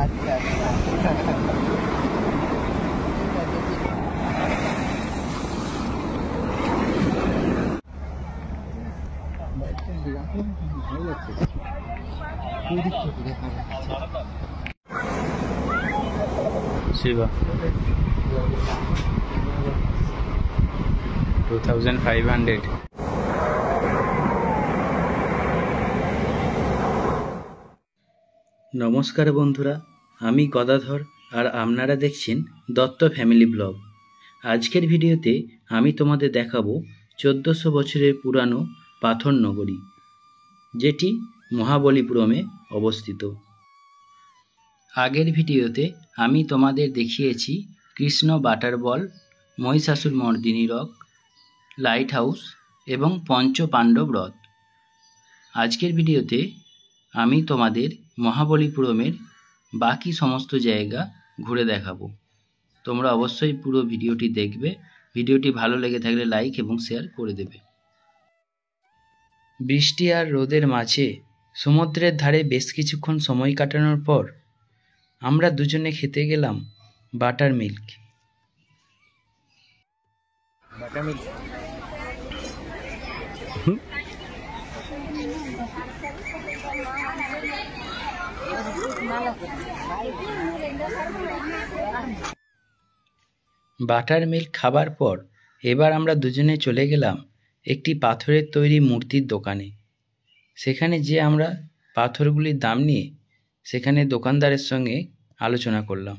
আচ্ছা Shiva 2500। নমস্কার বন্ধুরা, আমি গদাধর আর আপনারা দেখছেন দত্ত ফ্যামিলি ব্লগ। আজকের ভিডিওতে আমি তোমাদের দেখাবো 1400 বছরের পুরানো পাথর নগরী, যেটি মহাবলীপুরমে অবস্থিত। আগের ভিডিওতে আমি তোমাদের দেখিয়েছি Krishna butterball, Mahishasura Mardini rock, lighthouse এবং পঞ্চ পাণ্ডব হ্রদ। আজকের ভিডিওতে আমি তোমাদের মহাবলীপুরমের বাকি সমস্ত জায়গা ঘুরে দেখাবো। তোমরা অবশ্যই পুরো ভিডিওটি দেখবে। ভিডিওটি ভালো লেগে থাকলে লাইক এবং শেয়ার করে দেবে। বৃষ্টি আর রোদের মাঝে সমুদ্রের ধারে বেশ কিছুক্ষণ সময় কাটানোর পর আমরা দুজনে খেতে গেলাম বাটার মিল্ক। বাটার মিল্ক খাবার পর এবার আমরা দুজনে চলে গেলাম একটি পাথরের তৈরি মূর্তির দোকানে। সেখানে যে আমরা পাথরগুলির দাম নিয়ে সেখানে দোকানদারের সঙ্গে আলোচনা করলাম।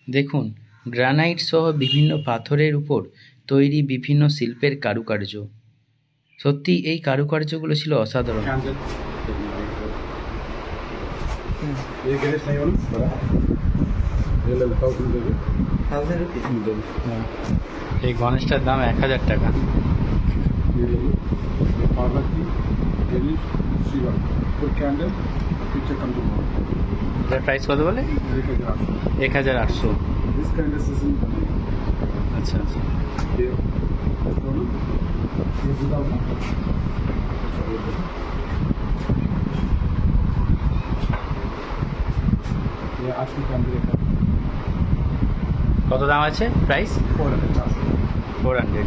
দেখুন, গ্রানাইট সহ বিভিন্ন পাথরের উপর তৈরি বিভিন্ন শিল্পের কারুকার্য। সত্যি এই কারুকার্যগুলো ছিল অসাধারণ। এই গণেশটার দাম 1000 টাকা। এটার প্রাইস কত বলে? 1800। আচ্ছা আচ্ছা। কত দাম আছে? প্রাইস 400।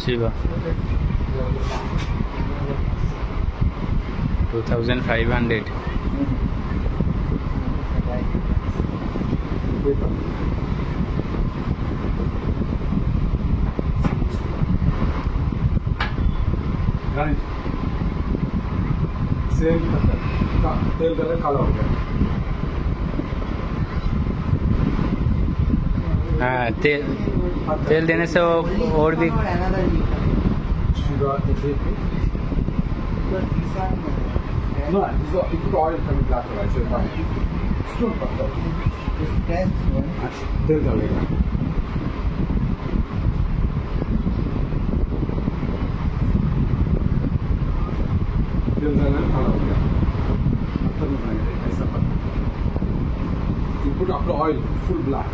শিবা 2500। तेल कलर काला हो गया। हाँ, तेल देने से वो और भी तेल डालेगा। तेल डालना काला हो गया। ऐसा you put after oil full black।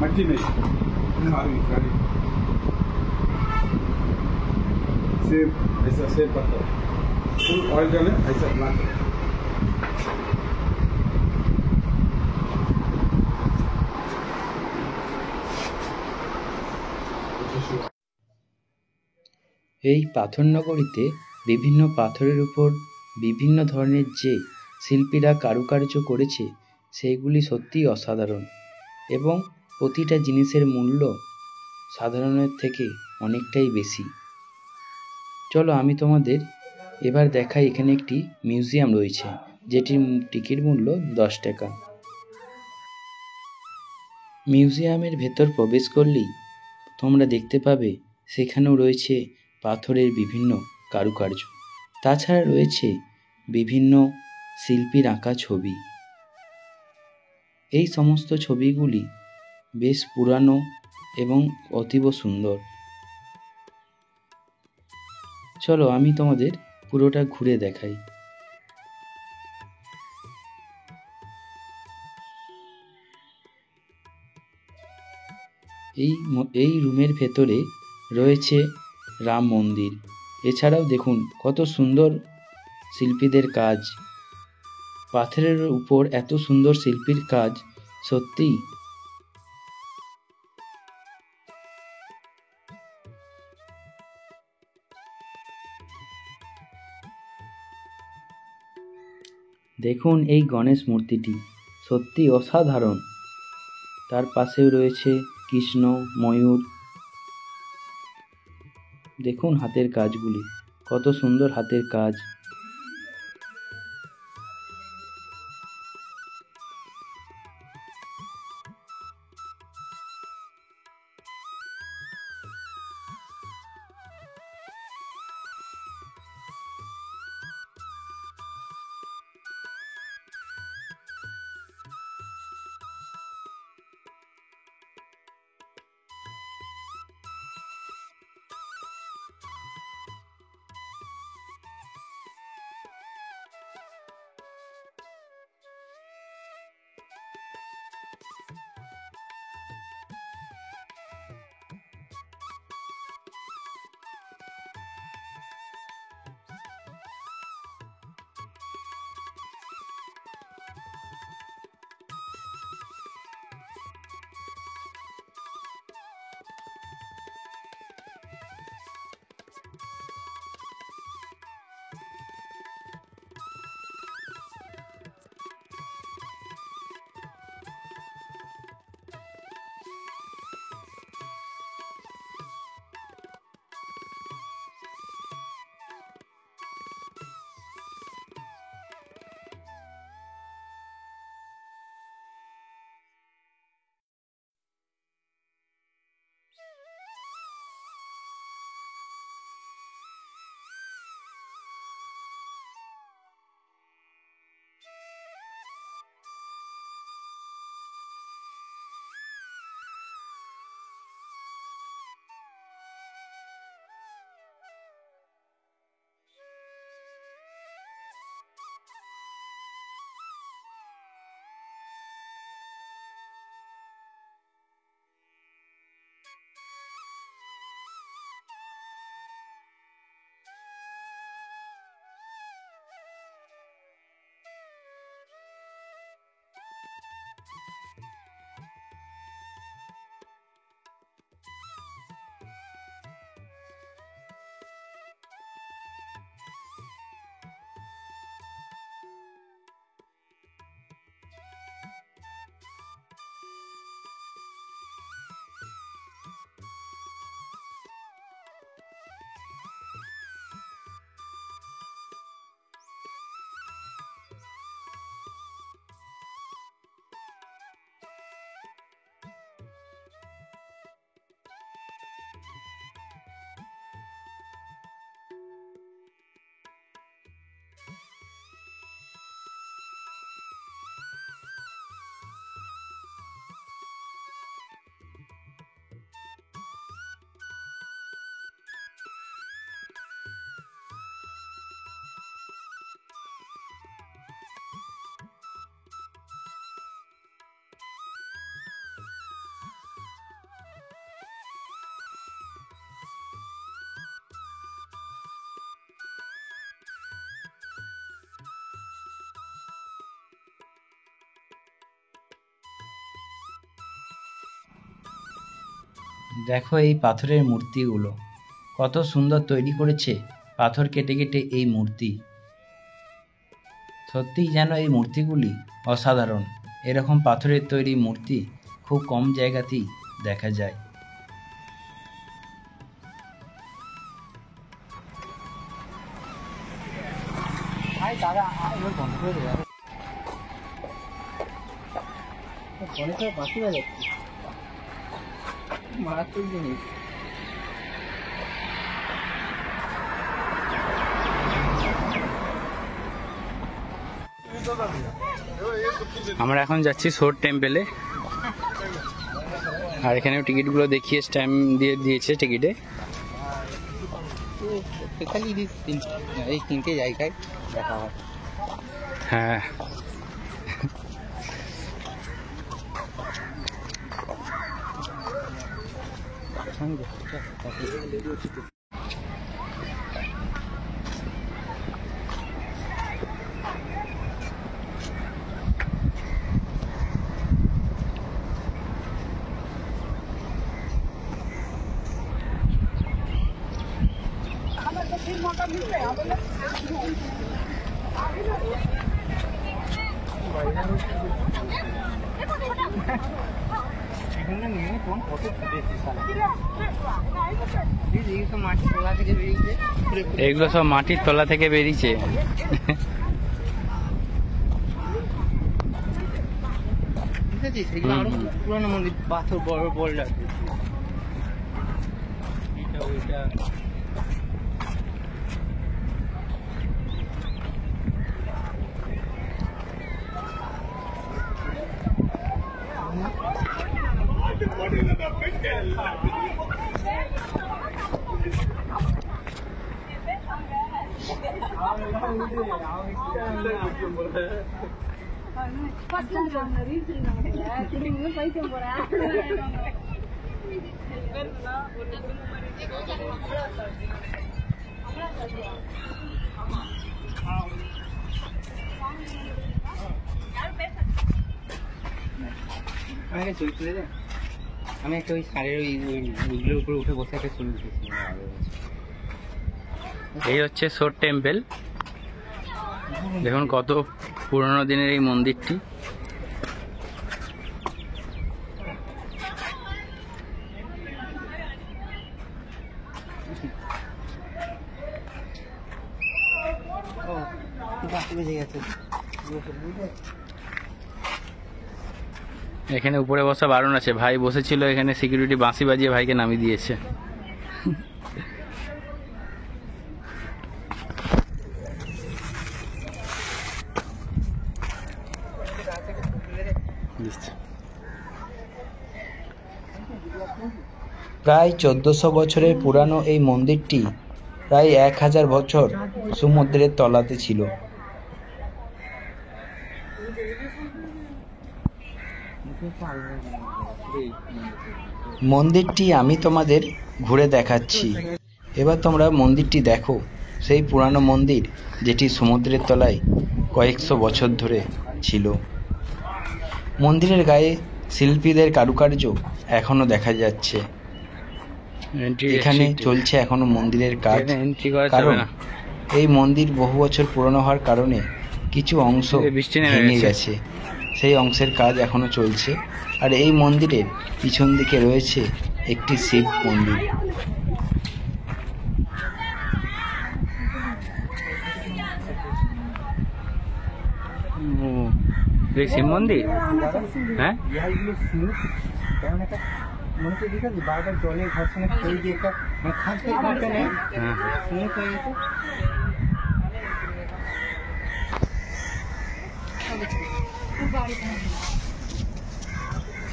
मट्टी नहीं खारी खारी सेम ऐसा सेम पत्थर फुल ऑयल डाले ऐसा ब्लैक। এই পাথর নগরীতে বিভিন্ন পাথরের উপর বিভিন্ন ধরনের যে শিল্পীরা কারুকার্য করেছে সেইগুলি সত্যিই অসাধারণ এবং প্রতিটা জিনিসের মূল্য সাধারণের থেকে অনেকটাই বেশি। চলো আমি তোমাদের এবার দেখাই। এখানে একটি মিউজিয়াম রয়েছে যেটির টিকিট মূল্য 10 টাকা। মিউজিয়ামের ভেতর প্রবেশ করলেই তোমরা দেখতে পাবে সেখানেও রয়েছে পাথরের বিভিন্ন কারুকার্য। তাছাড়া রয়েছে বিভিন্ন শিল্পীর আঁকা ছবি। এই সমস্ত ছবিগুলি বেশ পুরানো এবং অতীব সুন্দর। চলো আমি তোমাদের পুরোটা ঘুরে দেখাই। এই রুমের ভেতরে রয়েছে রাম মন্দির। এছাড়াও দেখুন কত সুন্দর শিল্পীদের কাজ। পাথরের উপর এত সুন্দর শিল্পীর কাজ, সত্যিই দেখুন এই গণেশ মূর্তিটি সত্যি অসাধারণ। তার পাশেও রয়েছে কৃষ্ণ, ময়ূর। দেখুন হাতের কাজগুলি, কত সুন্দর হাতের কাজ। দেখো এই পাথরের মূর্তিগুলো কত সুন্দর তৈরি করেছে, পাথর কেটে কেটে এই মূর্তি। সত্যিই যেন এই মূর্তিগুলি অসাধারণ। এরকম পাথরের তৈরি মূর্তি খুব কম জায়গাতেই দেখা যায়। মারাত্মক জিনিস। আমরা এখন যাচ্ছি সোর টেম্পেলে, আর এখানেও টিকিটগুলো দেখিয়ে স্ট্যাম্প দিয়ে দিয়েছে টিকিটে। এই তিনটে জায়গায় দেখা হয়। হ্যাঁ, এগুলো সব মাটির তলা থেকে বেরিয়েছে। পুরোনো মন্দির, পাথর বড় বড় লাগবে। এটা ওইটা আমাকে ছবি তুলে দে। আমি একটা ওই সারের ওইগুলোর উপরে উঠে বসে একটা ছবি উঠেছি। এই হচ্ছে সোর টেম্পল। দেখুন কত পুরনো দিনের এই মন্দিরটি। এখানে উপরে বসা বারণ আছে। ভাই বসেছিল এখানে, সিকিউরিটি বাঁশি বাজিয়ে ভাইকে নামিয়ে দিয়েছে। প্রায় 1400 বছরের পুরানো এই মন্দিরটি প্রায় 1000 বছর সমুদ্রের তলাতে ছিল। মন্দিরটি আমি তোমাদের ঘুরে দেখাচ্ছি। এবার তোমরা মন্দিরটি দেখো, সেই পুরানো মন্দির যেটি সমুদ্রের তলায় কয়েকশো বছর ধরে ছিল। মন্দিরের গায়ে শিল্পীদের কারুকার্য এখনো দেখা যাচ্ছে। এখানে চলছে এখনো মন্দিরের কাজ, কারণ এই মন্দির বহু বছর পুরনো হওয়ার কারণে কিছু অংশ ভেঙে গেছে। সেই অংশের কাজ এখনো চলছে। আর এই মন্দিরের পিছন দিকে রয়েছে একটি শিব মন্দির। শিব মন্দির, হ্যাঁ, মনে করে দিতে বারবার জলের ঘর্ষণে খই দিয়ে একটা মানে খাঁজ ঘন্টা নেই, স্মুথ হয়ে গেছে।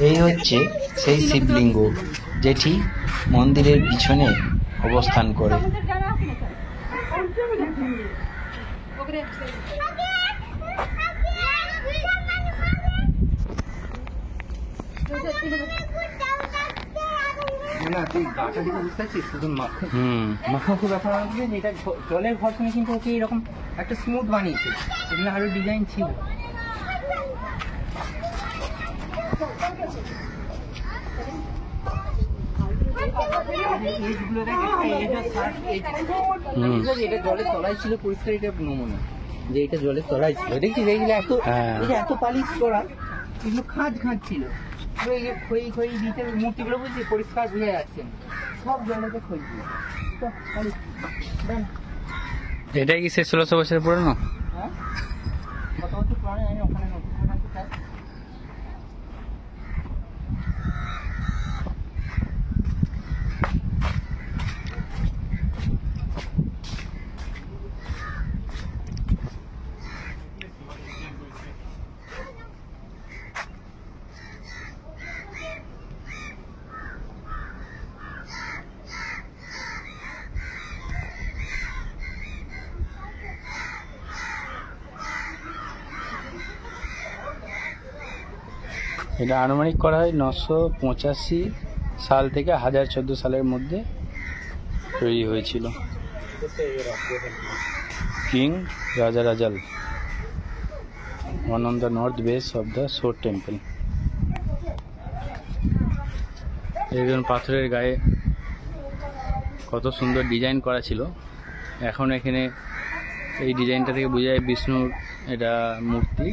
এই হচ্ছে সেই শিবলিঙ্গ যেটি মন্দিরের পিছনে অবস্থান করে। না তুই গাটা দিকে বুঝতে পারছিস, শুধু মাথা খুব ব্যাপার হচ্ছে যে এটা জলের ঘর্ষণে কিন্তু ওকে এরকম একটা স্মুথ বানিয়েছে। এগুলো আরো ডিজাইন ছিল। এটা জলের তলায় ছিল পরিষ্কার, এটা নমুনা যে এটা জলের তলায় ছিল। দেখছিস এইগুলো এত এত পালিশ করা, এগুলো খাঁজ খাঁজ ছিল। খই খই দিতে মূর্তিগুলো বুঝছি পরিষ্কার বোঝা যাচ্ছে, সব জলেতে খই দিয়ে। এটাই কি সে 1600 বছরের পুরনো? হ্যাঁ, কত বছর পুরানো জানি, ওখানে নতুন এটা আনুমানিক করা হয় 985 সাল থেকে 1014 সালের মধ্যে তৈরি হয়েছিল। কিং রাজারাজাল, one on the north base of the Shore Temple। একজন পাথরের গায়ে কত সুন্দর ডিজাইন করা ছিল। এখন এখানে এই ডিজাইনটা থেকে বোঝা যায় বিষ্ণুর এটা মূর্তি।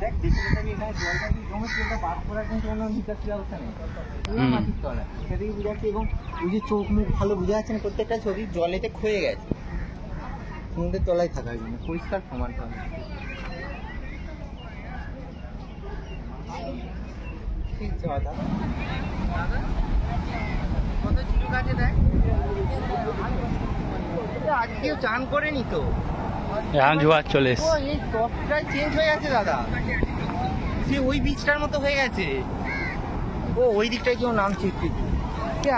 দেখ দেখে আমি এখানে জলটা কি জমে সেটা বাদ করার কিন্তু কোনো নিকাশ ব্যবস্থা নেই, পুরো মাটির তলা। এটা থেকে বোঝা যাচ্ছে এবং ওই যে চোখ মুখ ভালো বোঝা যাচ্ছে না, প্রত্যেকটা ছবি জলেতে ক্ষয়ে গেছে সমুদ্রের তলায় থাকার জন্য। পরিষ্কার সমান তলা। ঠিক আছে দাদা, কত ঝিনুক আছে দেখ। আজকেও চান করেনি তো, এখন জোয়ার চলে ও এসছে। এই টপটাই চেঞ্জ হয়ে গেছে দাদা, সে ওই বীজটার মতো হয়ে গেছে। ও ওই দিকটায় কেউ নামছে একটু,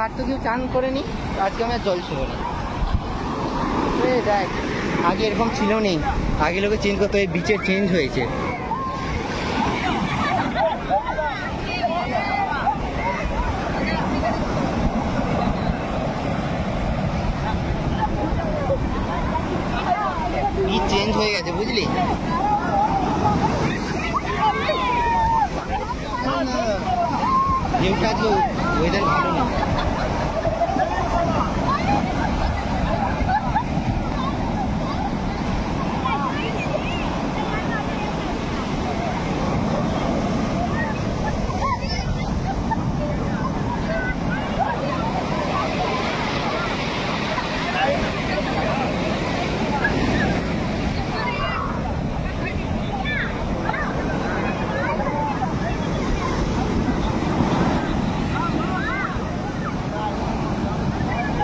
আর তো কেউ চান করেনি। আজকে আমি আর জল ছিল না। দেখ আগে এরকম ছিল নেই, আগে লোকে চেঞ্জ করতে, ওই বিচের চেঞ্জ হয়েছে। বীজ চেঞ্জ হয়ে গেছে বুঝলি। ঢেউটা তো ওয়েদার ভালো না।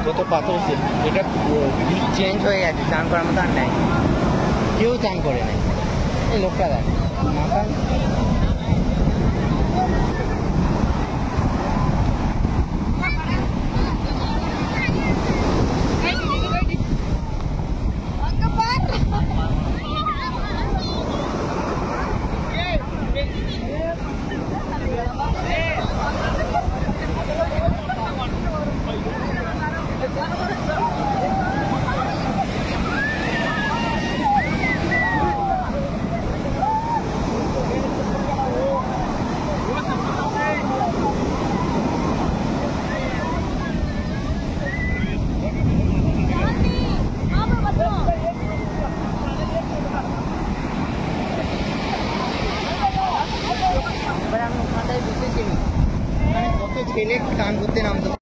কত পাথর আছে, এটা বীজ চেঞ্জ হয়ে গেছে, চান করার মতো আর নেই, কেউ চান করে নাই। এই লোকটা দেখ মাথা ছেলে চান করতে নামতো।